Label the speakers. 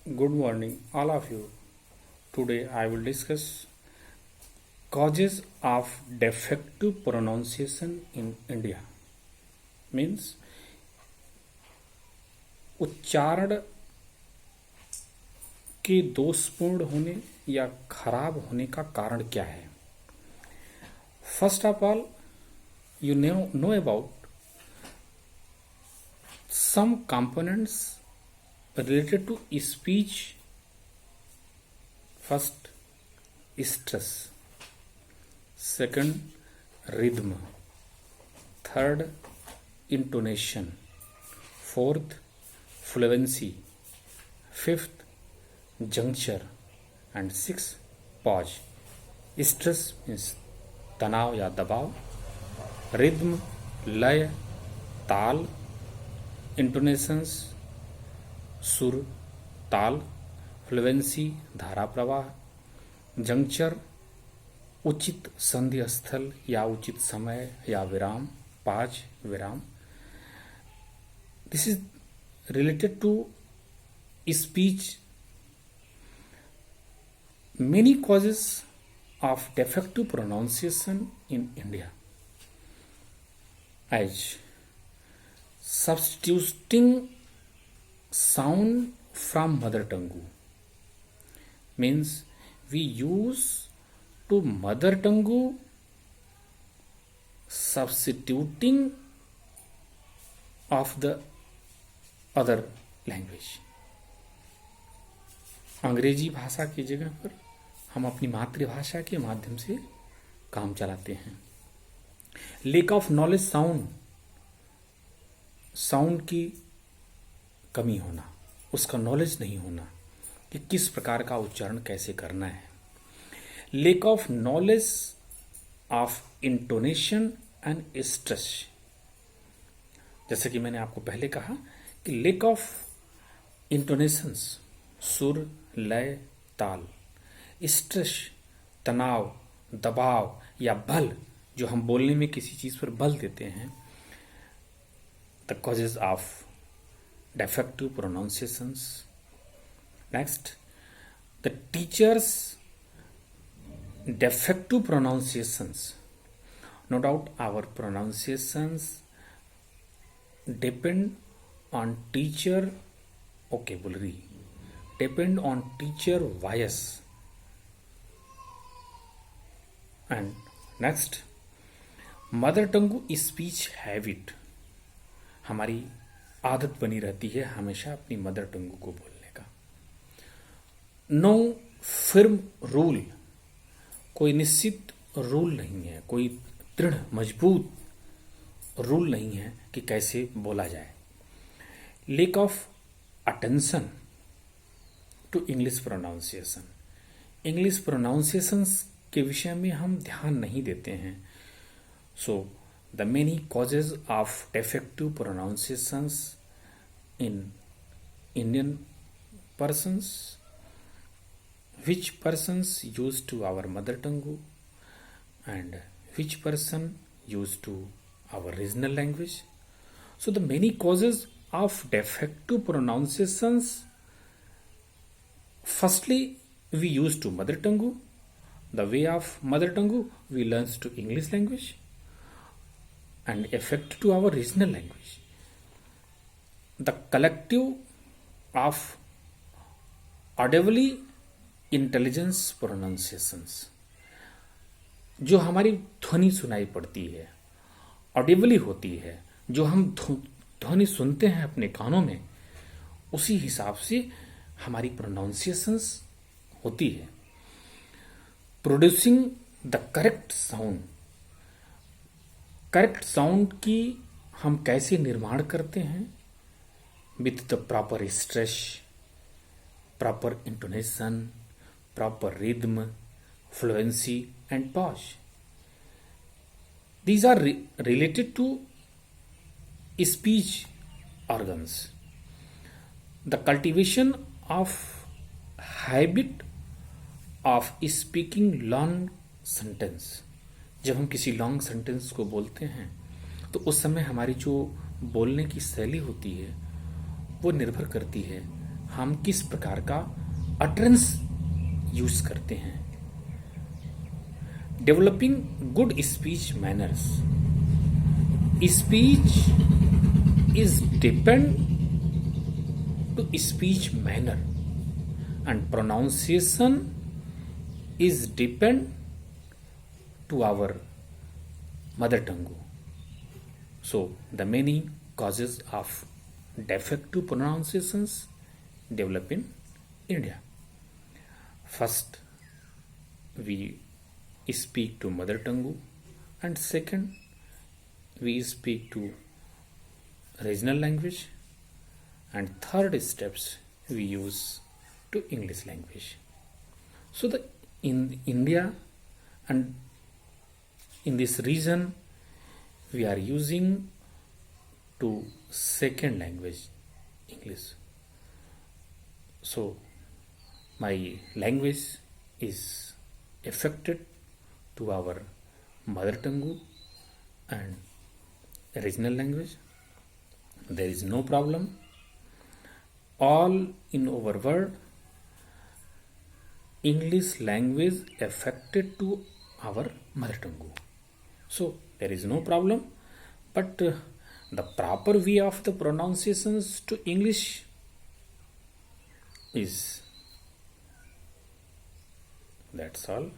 Speaker 1: Good morning, all of you. Today I will discuss causes of defective pronunciation in India. Means उच्चारण के दोषपूर्ण होने या खराब होने का कारण क्या है. First of all, you know about some components related to speech. First, stress. Second, rhythm. Third, intonation. Fourth, fluency. Fifth, juncture. And sixth, pause. Stress means तनाव या दबाव. रिद्म, लय, ताल. इंटोनेशंस, सुर, ताल. फ्लुएंसी, धारा प्रवाह. जंक्चर, उचित संधि स्थल या उचित समय या विराम. पाज, विराम. This is related to speech. Many causes of defective pronunciation in India, as substituting sound from mother tongue, means we use to mother tongue substituting of the other language. अंग्रेजी भाषा की जगह पर हम अपनी मातृभाषा के माध्यम से काम चलाते हैं. लेक ऑफ नॉलेज, साउंड की कमी होना, उसका नॉलेज नहीं होना कि किस प्रकार का उच्चारण कैसे करना है. Lake of knowledge of intonation and stress. जैसे कि मैंने आपको पहले कहा कि लेक ऑफ इंटोनेशंस, सुर, लय, ताल. स्ट्रेस, तनाव, दबाव या बल, जो हम बोलने में किसी चीज पर बल देते हैं. The causes of defective pronunciations. Next, the teachers' defective pronunciations. No doubt our pronunciations depend on teacher vocabulary, depend on teacher voice. And next, mother tongue speech habit. हमारी आदत बनी रहती है हमेशा अपनी मदर टंग को बोलने का. नो फिर्म रूल, कोई निश्चित रूल नहीं है, कोई दृढ़ मजबूत रूल नहीं है कि कैसे बोला जाए. Lack of attention to English pronunciation. English pronunciations के विषय में हम ध्यान नहीं देते हैं. So the many causes of defective pronunciations in Indian persons, which persons used to our mother tongue and which person used to our regional language. So the many causes of defective pronunciations, firstly we use to mother tongue. The way of mother tongue we learn to English language and effect to our regional language. The collective of audibly intelligence pronunciations, जो हमारी ध्वनि सुनाई पड़ती है, ऑडिबली होती है, जो हम ध्वनि सुनते हैं अपने कानों में, उसी हिसाब से हमारी प्रोनाउंसिएशंस होती है. Producing the correct sound. Correct sound की हम कैसे निर्माण करते हैं? With the proper stress, proper intonation, proper rhythm, fluency and pause. These are related to speech organs. The cultivation of habit of speaking long sentence. जब हम किसी long sentence को बोलते हैं तो उस समय हमारी जो बोलने की शैली होती है वो निर्भर करती है हम किस प्रकार का अटरेंस यूज करते हैं। Developing good speech manners, speech is depend to speech manner and pronunciation is depend to our mother tongue. So the many causes of defective pronunciations develop in India. First, we speak to mother tongue, and second, we speak to regional language, and third steps we use to English language. So the in India and in this region we are using to second language English. So my language is affected to our mother tongue and regional language. There is no problem. All in our world, English language affected to our mother tongue. So there is no problem. But the proper way of the pronunciations to English is, that's all.